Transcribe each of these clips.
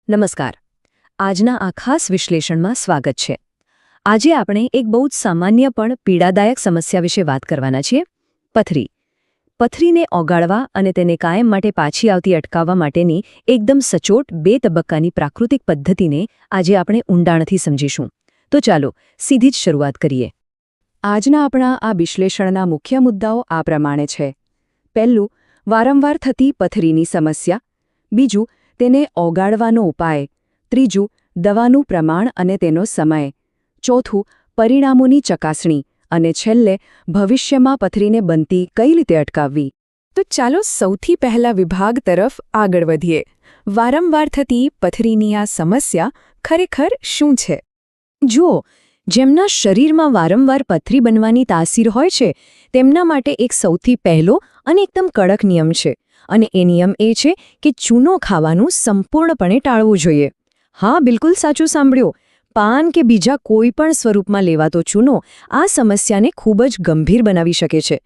નમસ્કાર. આજના આ ખાસ વિશ્લેષણમાં સ્વાગત છે. આજે આપણે એક બહુ જ સામાન્ય પણ પીડાદાયક સમસ્યા વિશે વાત કરવાના છીએ. પથરી. પથરીને ઓગાળવા અને તેને કાયમ માટે પાછી આવતી અટકાવવા માટેની એકદમ સચોટ 2 તબક્કાની પ્રાકૃતિક પદ્ધતિને આજે આપણે ઊંડાણથી સમજીશું. તો ચાલો સીધી જ શરૂઆત કરીએ. આજના આપણા આ વિશ્લેષણના મુખ્ય મુદ્દાઓ આ પ્રમાણે છે. પહેલું, વારંવાર થતી પથરીની સમસ્યા. બીજું, તેને ઓગાળવાનો ઉપાય. ત્રીજું, દવાનું પ્રમાણ અને તેનો સમય. ચોથું, પરિણામોની ચકાસણી. અને છેલ્લે, ભવિષ્યમાં પથરીને બનતી કઈ રીતે અટકાવવી. તો ચાલો સૌથી પહેલા વિભાગ તરફ આગળ વધીએ. વારંવાર થતી પથરીની આ સમસ્યા ખરેખર શું છે? જુઓ, જેમના શરીરમાં વારંવાર પથરી બનવાની તાસીર હોય છે તેમના માટે એક સૌથી પહેલો અને એકદમ કડક નિયમ છે. અને એ નિયમ એ છે કે ચૂનો ખાવાનું સંપૂર્ણપણે ટાળવું જોઈએ. હા, બિલકુલ સાચું સાંભળ્યું. પાન કે બીજા કોઈ પણ સ્વરૂપમાં લેવાતો ચૂનો આ સમસ્યાને ખૂબ જ ગંભીર બનાવી શકે છે.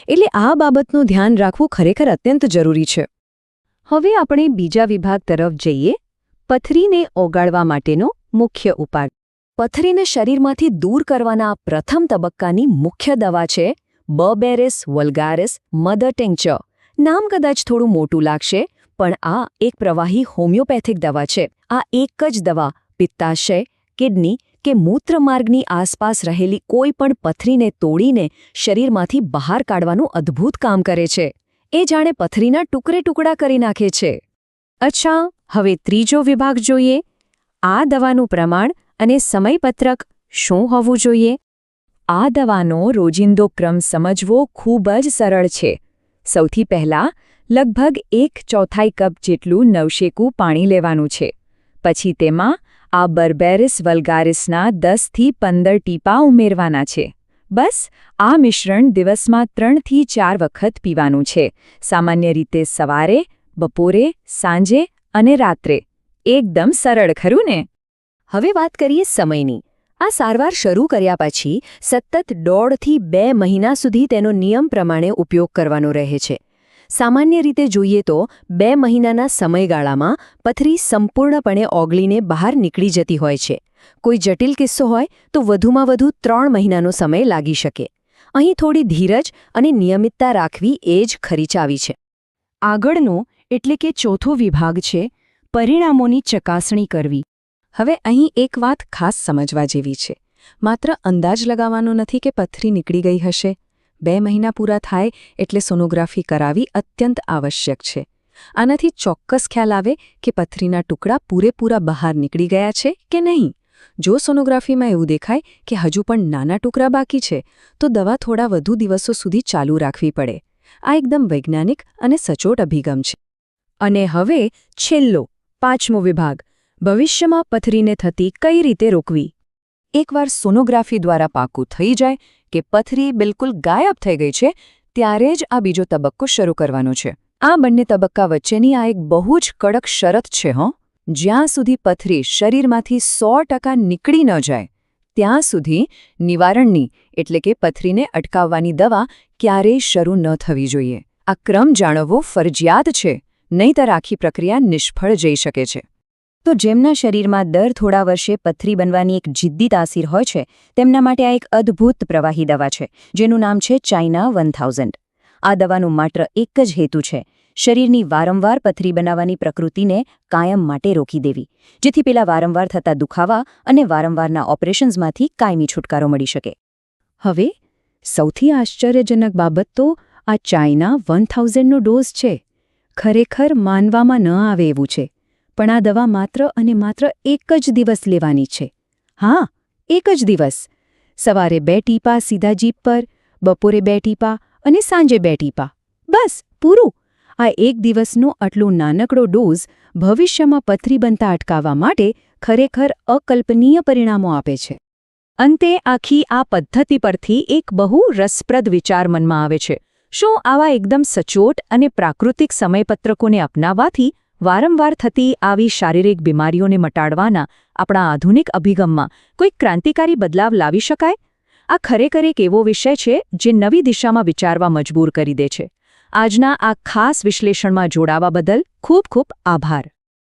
એટલે આ બાબતનું ધ્યાન રાખવું ખરેખર અત્યંત જરૂરી છે. હવે આપણે બીજા વિભાગ તરફ જઈએ. પથરીને ઓગાળવા માટેનો મુખ્ય ઉપાય. પથરીને શરીરમાંથી દૂર કરવાના પ્રથમ તબક્કાની મુખ્ય દવા છે બર્બેરિસ વલ્ગારિસ મધર ટિંક્ચર. નામ કદાચ થોડું મોટું લાગશે, પણ આ એક પ્રવાહી હોમિયોપેથિક દવા છે. આ એક જ દવા પિત્તાશય, કિડની કે મૂત્રમાર્ગની આસપાસ રહેલી કોઈ પણ પથરીને તોડીને શરીરમાંથી બહાર કાઢવાનું અદ્ભુત કામ કરે છે. એ જાણે પથરીના ટુકડા કરી નાખે છે. અચ્છા, હવે ત્રીજો વિભાગ જોઈએ. આ દવાનું પ્રમાણ અને સમયપત્રક શું હોવું જોઈએ? આ દવાનો રોજિંદો ક્રમ સમજવો ખૂબ જ સરળ છે. સૌથી પહેલાં લગભગ 1/4 કપ જેટલું નવશેકું પાણી લેવાનું છે. પછી તેમાં આ બર્બેરિસ વલ્ગારિસના 10 થી 15 ટીપા ઉમેરવાના છે. બસ આ મિશ્રણ દિવસમાં 3 થી 4 વખત પીવાનું છે. સામાન્ય રીતે સવારે, બપોરે, સાંજે અને રાત્રે. એકદમ સરળ, ખરું ને? હવે વાત કરીએ સમયની. આ સારવાર શરૂ કર્યા પછી સતત 1.5 થી 2 મહિના સુધી તેનો નિયમ પ્રમાણે ઉપયોગ કરવાનો રહે છે. સામાન્ય રીતે જોઈએ તો 2 મહિનાના સમયગાળામાં પથરી સંપૂર્ણપણે ઓગળીને બહાર નીકળી જતી હોય છે. કોઈ જટિલ કિસ્સો હોય તો વધુમાં વધુ 3 મહિનાનો સમય લાગી શકે. અહીં થોડી ધીરજ અને નિયમિતતા રાખવી એ જ ખરી ચાવી છે. આગળનો એટલે કે ચોથો વિભાગ છે પરિણામોની ચકાસણી કરવી. હવે અહીં એક વાત ખાસ સમજવા જેવી છે. માત્ર અંદાજ લગાવવાનો નથી કે પથરી નીકળી ગઈ હશે. 2 મહિના પૂરા થાય એટલે સોનોગ્રાફી કરાવી અત્યંત આવશ્યક છે. આનાથી ચોક્કસ ખ્યાલ આવે કે પથરીના ટુકડા પૂરેપૂરા બહાર નીકળી ગયા છે કે નહીં. જો સોનોગ્રાફીમાં એવું દેખાય કે હજુ પણ નાના ટુકડા બાકી છે તો દવા થોડા વધુ દિવસો સુધી ચાલુ રાખવી પડે. આ એકદમ વૈજ્ઞાનિક અને સચોટ અભિગમ છે. અને હવે છેલ્લો, 5મો વિભાગ. ભવિષ્યમાં પથરીને થતી કઈ રીતે રોકવી. એકવાર સોનોગ્રાફી દ્વારા પાકું થઈ જાય કે પથરી બિલકુલ ગાયબ થઈ ગઈ છે ત્યારે જ આ બીજો તબક્કો શરૂ કરવાનો છે. આ બંને તબક્કા વચ્ચેની આ એક બહુ જ કડક શરત છે. જ્યાં સુધી પથરી શરીરમાંથી 100% નીકળી ન જાય ત્યાં સુધી નિવારણની એટલે કે પથરીને અટકાવવાની દવા ક્યારેય શરૂ ન થવી જોઈએ. આ ક્રમ જાળવવો ફરજિયાત છે, નહીંતર આખી પ્રક્રિયા નિષ્ફળ જઈ શકે છે. તો જેમના શરીરમાં દર થોડા વર્ષે પથરી બનવાની એક જિદ્દી તાસીર હોય છે તેમના માટે આ એક અદ્ભુત પ્રવાહી દવા છે જેનું નામ છે ચાઇના 1000. આ દવાનું માત્ર એક જ હેતુ છે શરીરની વારંવાર પથરી બનાવવાની પ્રકૃતિને કાયમ માટે રોકી દેવી, જેથી પેલા વારંવાર થતા દુખાવા અને વારંવારના ઓપરેશન્સમાંથી કાયમી છુટકારો મળી શકે. હવે સૌથી આશ્ચર્યજનક બાબત તો આ ચાઇના 1000નો ડોઝ છે. ખરેખર માનવામાં ન આવે એવું છે, પણ આ દવા માત્ર અને માત્ર એક જ દિવસ લેવાની છે. હા, એક જ દિવસ. સવારે 2 ટીપા સીધા જીભ પર, બપોરે 2 ટીપા અને સાંજે 2 ટીપા. બસ, પૂરું. આ એક દિવસનો આટલો નાનકડો ડોઝ ભવિષ્યમાં પથરી બનતા અટકાવવા માટે ખરેખર અકલ્પનીય પરિણામો આપે છે. અંતે આખી આ પદ્ધતિ પરથી એક બહુ રસપ્રદ વિચાર મનમાં આવે છે. શું આવા એકદમ સચોટ અને પ્રાકૃતિક સમયપત્રકોને અપનાવવાથી વારંવાર થતી આવી શારીરિક બીમારીઓને મટાડવાના આપણા આધુનિક અભિગમમાં કોઈ ક્રાંતિકારી બદલાવ લાવી શકાય? આ ખરેખર એક એવો વિષય છે જે નવી દિશામાં વિચારવા મજબૂર કરી દે છે. આજના આ ખાસ વિશ્લેષણમાં જોડાવા બદલ ખૂબ ખૂબ આભાર.